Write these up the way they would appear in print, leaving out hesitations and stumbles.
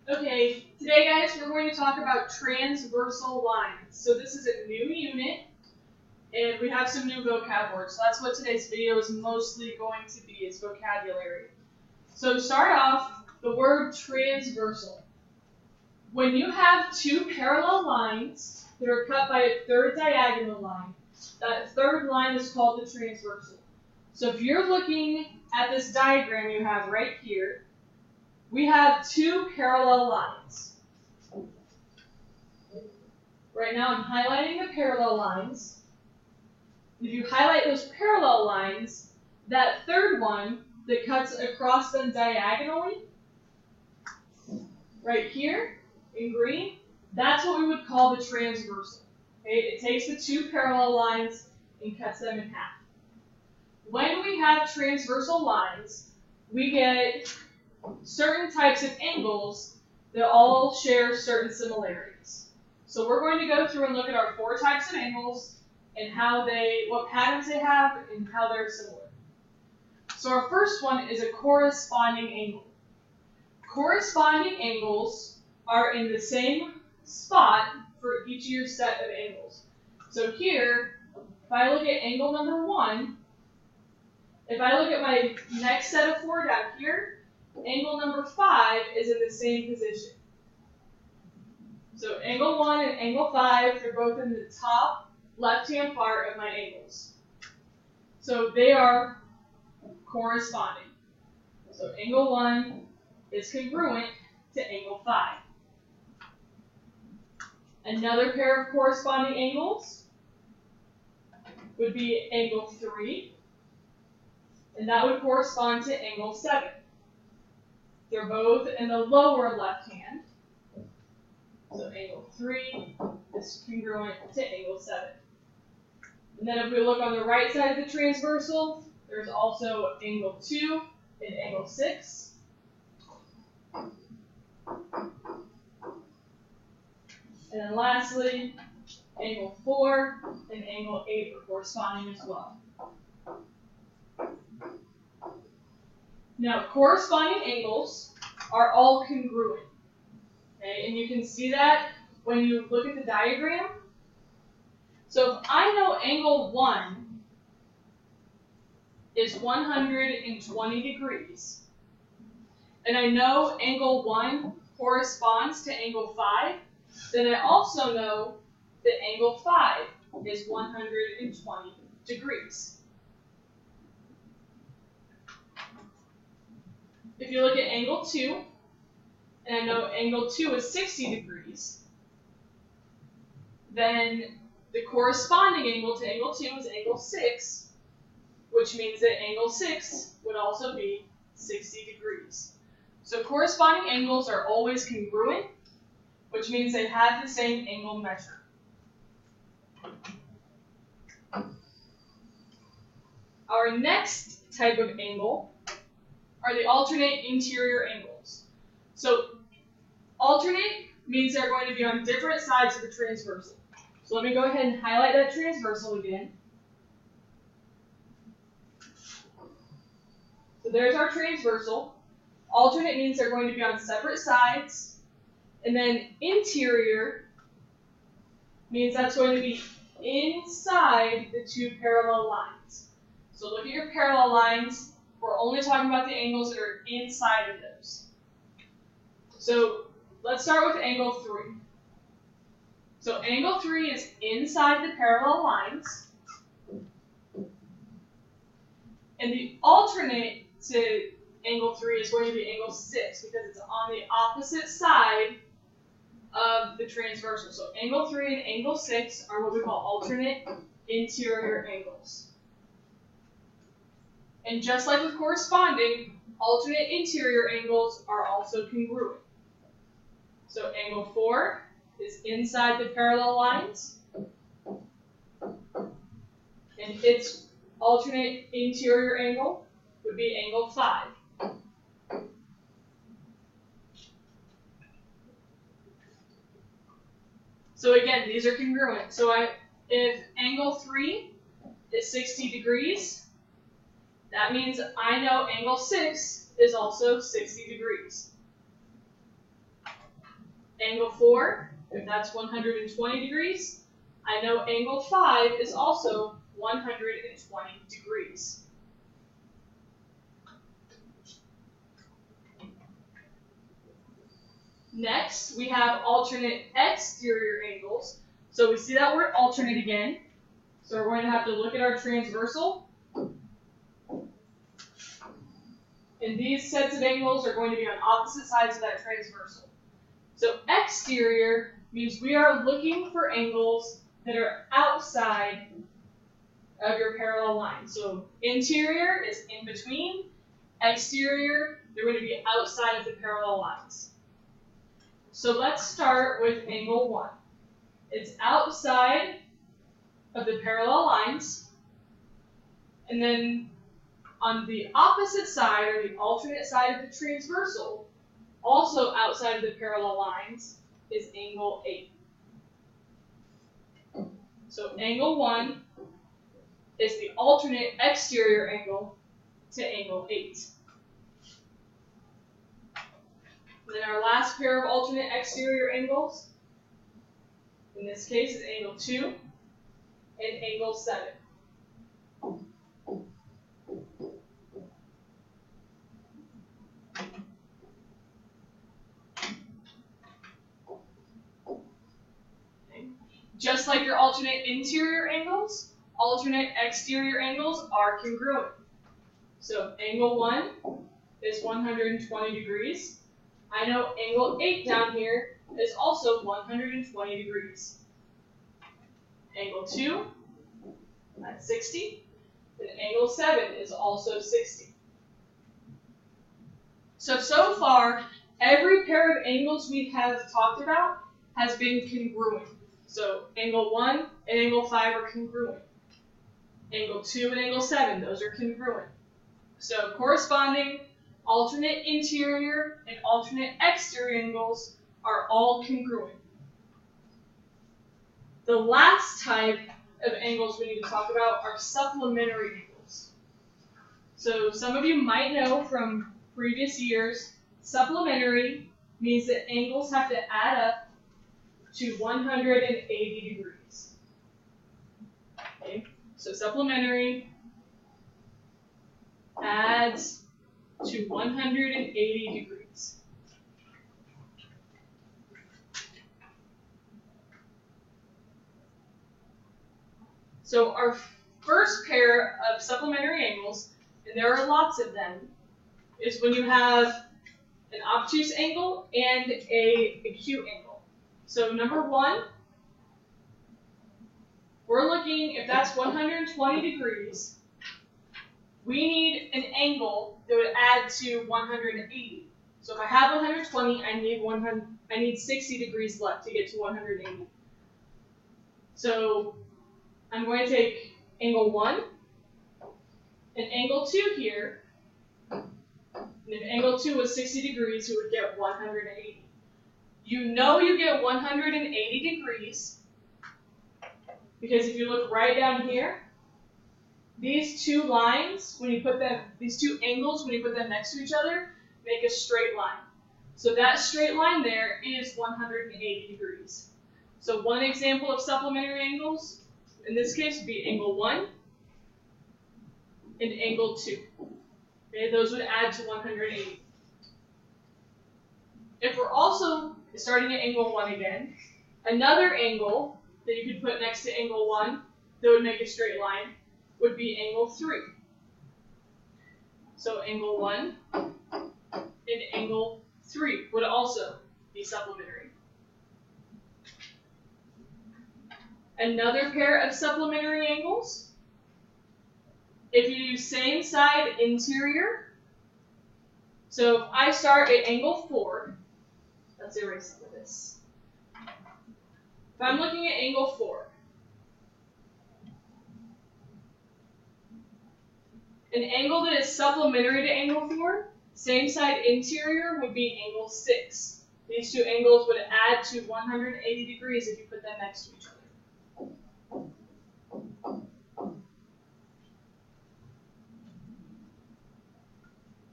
Okay, today guys, we're going to talk about transversal lines. So this is a new unit, and we have some new vocab words. So that's what today's video is mostly going to be, is vocabulary. So to start off, the word transversal. When you have two parallel lines that are cut by a third diagonal line, that third line is called the transversal. So if you're looking at this diagram you have right here, we have two parallel lines. Right now I'm highlighting the parallel lines. If you highlight those parallel lines, that third one that cuts across them diagonally, right here in green, that's what we would call the transversal. Okay? It takes the two parallel lines and cuts them in half. When we have transversal lines, we get certain types of angles that all share certain similarities. So we're going to go through and look at our four types of angles and what patterns they have and how they're similar. So our first one is a corresponding angle. Corresponding angles are in the same spot for each of your set of angles. So here, if I look at angle number 1, if I look at my next set of 4 down here, angle number 5 is in the same position. So angle 1 and angle 5, they're both in the top left-hand part of my angles. So they are corresponding. So angle 1 is congruent to angle 5. Another pair of corresponding angles would be angle 3, and that would correspond to angle 7. They're both in the lower left hand. So angle 3 is congruent to angle 7. And then if we look on the right side of the transversal, there's also angle 2 and angle 6. And then lastly, angle 4 and angle 8 are corresponding as well. Now, corresponding angles are all congruent. Okay? And you can see that when you look at the diagram. So if I know angle 1 is 120 degrees, and I know angle 1 corresponds to angle 5, then I also know that angle 5 is 120 degrees. If you look at angle 2, and I know angle 2 is 60 degrees, then the corresponding angle to angle 2 is angle 6, which means that angle 6 would also be 60 degrees. So corresponding angles are always congruent, which means they have the same angle measure. Our next type of angle are the alternate interior angles. So alternate means they're going to be on different sides of the transversal. So let me go ahead and highlight that transversal again. So there's our transversal. Alternate means they're going to be on separate sides. And then interior means that's going to be inside the two parallel lines. So look at your parallel lines. We're only talking about the angles that are inside of those. So let's start with angle 3. So angle 3 is inside the parallel lines. And the alternate to angle 3 is going to be angle 6 because it's on the opposite side of the transversal. So angle 3 and angle 6 are what we call alternate interior angles. And just like with corresponding, alternate interior angles are also congruent. So angle 4 is inside the parallel lines, and its alternate interior angle would be angle 5. So again, these are congruent. So if angle 3 is 60 degrees, that means I know angle 6 is also 60 degrees. angle 4, if that's 120 degrees, I know angle 5 is also 120 degrees. Next, we have alternate exterior angles. So we see that word alternate again. So we're going to have to look at our transversal. And these sets of angles are going to be on opposite sides of that transversal. So exterior means we are looking for angles that are outside of your parallel line. So interior is in between. Exterior, they're going to be outside of the parallel lines. So let's start with angle 1. It's outside of the parallel lines. And then on the opposite side, or the alternate side of the transversal, also outside of the parallel lines, is angle 8. So angle 1 is the alternate exterior angle to angle 8. And then our last pair of alternate exterior angles, in this case, is angle 2 and angle 7. Just like your alternate interior angles, alternate exterior angles are congruent. So angle 1 is 120 degrees. I know angle 8 down here is also 120 degrees. Angle 2, that's 60. And angle 7 is also 60. So far, every pair of angles we have talked about has been congruent. So angle 1 and angle 5 are congruent. Angle 2 and angle 7, those are congruent. So corresponding alternate interior and alternate exterior angles are all congruent. The last type of angles we need to talk about are supplementary angles. So some of you might know from previous years, supplementary means that angles have to add up to 180 degrees. Okay? So supplementary adds to 180 degrees. So our first pair of supplementary angles, and there are lots of them, is when you have an obtuse angle and an acute angle. So number 1, we're looking, if that's 120 degrees, we need an angle that would add to 180. So if I have 120, I need 60 degrees left to get to 180. So I'm going to take angle 1 and angle 2 here. And if angle 2 was 60 degrees, you would get 180. You know you get 180 degrees because if you look right down here, these two lines, when you put them, these two angles, when you put them next to each other, make a straight line. So that straight line there is 180 degrees. So one example of supplementary angles, in this case, would be angle 1 and angle 2. Okay, those would add to 180. If we're also starting at angle 1 again, another angle that you could put next to angle 1 that would make a straight line would be angle 3. So angle 1 and angle 3 would also be supplementary. Another pair of supplementary angles, if you do same side interior, so if I start at angle 4, let's erase some of this. If I'm looking at angle 4, an angle that is supplementary to angle 4, same side interior, would be angle 6. These two angles would add to 180 degrees if you put them next to each other.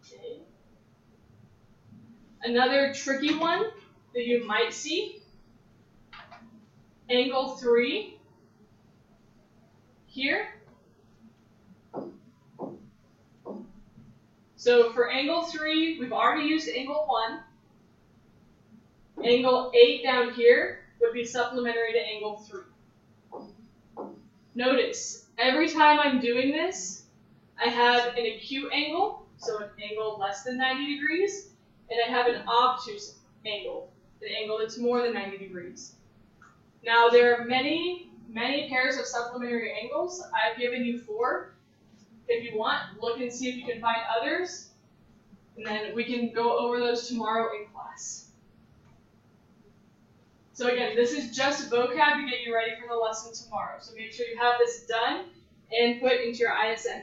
Okay. Another tricky one that you might see. Angle 3 here. So for angle 3, we've already used angle 1. Angle 8 down here would be supplementary to angle 3. Notice, every time I'm doing this, I have an acute angle, so an angle less than 90 degrees, and I have an obtuse angle, an angle that's more than 90 degrees. Now, there are many pairs of supplementary angles. I've given you 4. If you want, look and see if you can find others, and then we can go over those tomorrow in class. So again, this is just vocab to get you ready for the lesson tomorrow. So make sure you have this done and put into your ISN.